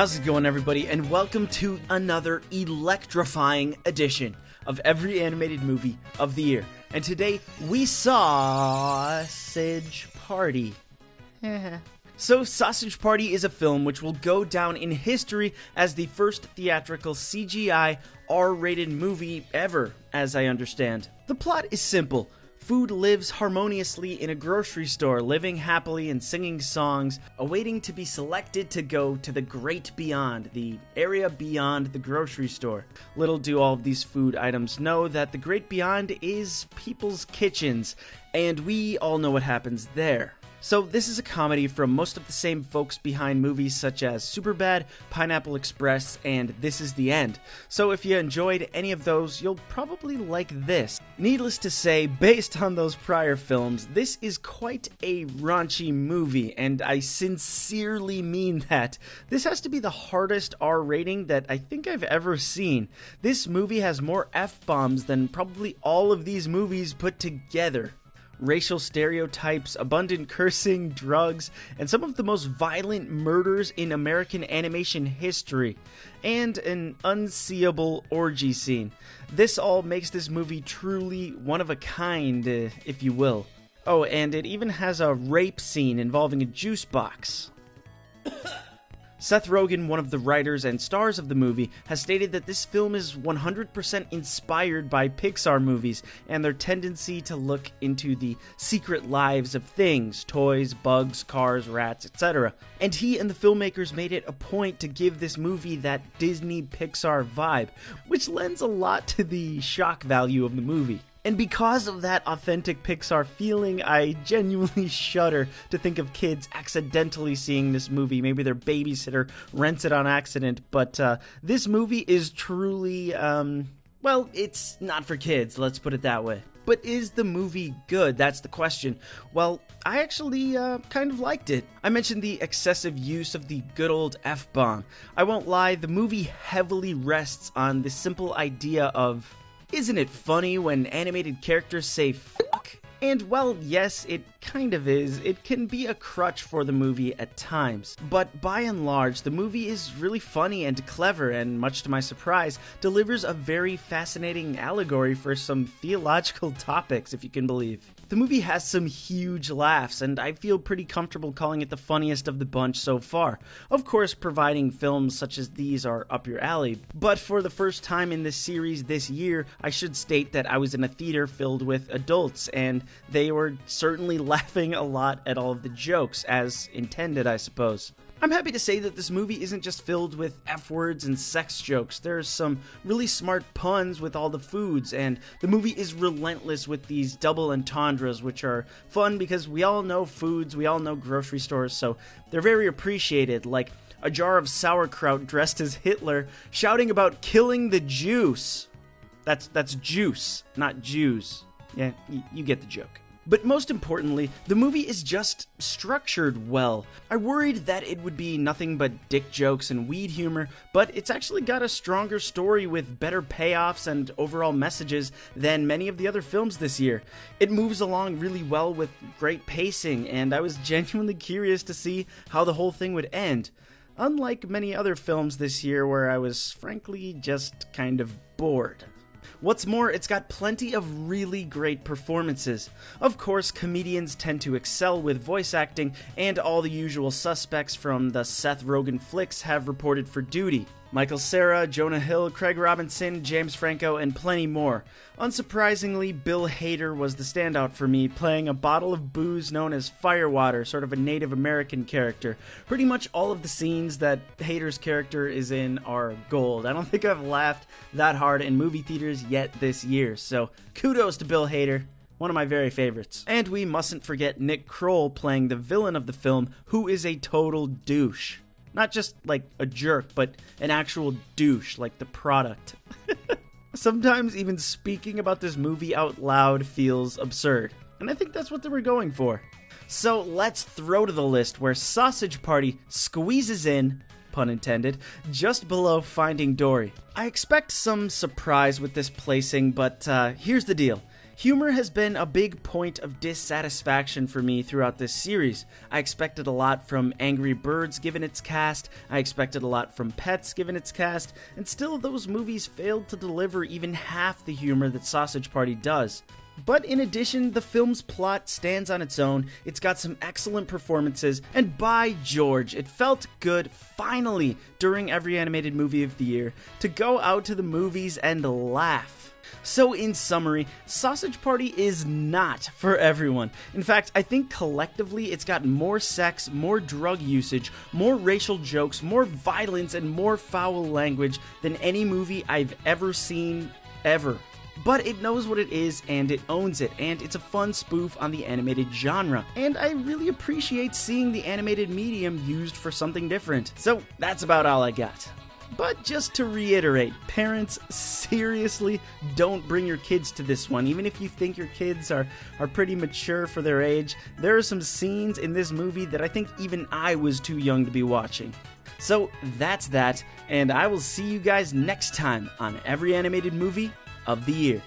How's it going, everybody, and welcome to another electrifying edition of every animated movie of the year. And today, we Sausage Party. So, Sausage Party is a film which will go down in history as the first theatrical CGI R-rated movie ever, as I understand. The plot is simple. Food lives harmoniously in a grocery store, living happily and singing songs, awaiting to be selected to go to the great beyond, the area beyond the grocery store. Little do all of these food items know that the great beyond is people's kitchens, and we all know what happens there. So this is a comedy from most of the same folks behind movies such as Superbad, Pineapple Express, and This Is the End. So if you enjoyed any of those, you'll probably like this. Needless to say, based on those prior films, this is quite a raunchy movie, and I sincerely mean that. This has to be the hardest R rating that I think I've ever seen. This movie has more F-bombs than probably all of these movies put together. Racial stereotypes, abundant cursing, drugs, and some of the most violent murders in American animation history, and an unseeable orgy scene. This all makes this movie truly one of a kind, if you will. Oh, and it even has a rape scene involving a juice box. Seth Rogen, one of the writers and stars of the movie, has stated that this film is 100% inspired by Pixar movies and their tendency to look into the secret lives of things, toys, bugs, cars, rats, etc. And he and the filmmakers made it a point to give this movie that Disney Pixar vibe, which lends a lot to the shock value of the movie. And because of that authentic Pixar feeling, I genuinely shudder to think of kids accidentally seeing this movie. Maybe their babysitter rents it on accident, but this movie is truly, well, it's not for kids, let's put it that way. But is the movie good? That's the question. Well, I actually kind of liked it. I mentioned the excessive use of the good old F-bomb. I won't lie, the movie heavily rests on the simple idea of, isn't it funny when animated characters say fuck? And well, yes, it kind of is. It can be a crutch for the movie at times. But by and large, the movie is really funny and clever, and much to my surprise, delivers a very fascinating allegory for some theological topics, if you can believe. The movie has some huge laughs, and I feel pretty comfortable calling it the funniest of the bunch so far. Of course, providing films such as these are up your alley. But for the first time in this series this year, I should state that I was in a theater filled with adults, and they were certainly laughing a lot at all of the jokes, as intended, I suppose. I'm happy to say that this movie isn't just filled with F-words and sex jokes. There's some really smart puns with all the foods, and the movie is relentless with these double entendres, which are fun because we all know foods, we all know grocery stores, so they're very appreciated, like a jar of sauerkraut dressed as Hitler shouting about killing the juice. That's juice, not Jews. Yeah, you get the joke. But most importantly, the movie is just structured well. I worried that it would be nothing but dick jokes and weed humor, but it's actually got a stronger story with better payoffs and overall messages than many of the other films this year. It moves along really well with great pacing, and I was genuinely curious to see how the whole thing would end. Unlike many other films this year where I was frankly just kind of bored. What's more, it's got plenty of really great performances. Of course, comedians tend to excel with voice acting, and all the usual suspects from the Seth Rogen flicks have reported for duty. Michael Cera, Jonah Hill, Craig Robinson, James Franco, and plenty more. Unsurprisingly, Bill Hader was the standout for me, playing a bottle of booze known as Firewater, sort of a Native American character. Pretty much all of the scenes that Hader's character is in are gold. I don't think I've laughed that hard in movie theaters yet this year, so kudos to Bill Hader. One of my very favorites. And we mustn't forget Nick Kroll playing the villain of the film, who is a total douche. Not just, like, a jerk, but an actual douche, like the product. Sometimes even speaking about this movie out loud feels absurd. And I think that's what they were going for. So let's throw to the list where Sausage Party squeezes in, pun intended, just below Finding Dory. I expect some surprise with this placing, but here's the deal. Humor has been a big point of dissatisfaction for me throughout this series. I expected a lot from Angry Birds given its cast, I expected a lot from Pets given its cast, and still those movies failed to deliver even half the humor that Sausage Party does. But in addition, the film's plot stands on its own, it's got some excellent performances, and by George, it felt good, finally, during every animated movie of the year, to go out to the movies and laugh. So in summary, Sausage Party is not for everyone. In fact, I think collectively it's got more sex, more drug usage, more racial jokes, more violence, and more foul language than any movie I've ever seen, ever. But it knows what it is, and it owns it, and it's a fun spoof on the animated genre. And I really appreciate seeing the animated medium used for something different. So that's about all I got. But just to reiterate, parents, seriously, don't bring your kids to this one. Even if you think your kids are pretty mature for their age, there are some scenes in this movie that I think even I was too young to be watching. So that's that, and I will see you guys next time on every animated movie of the year.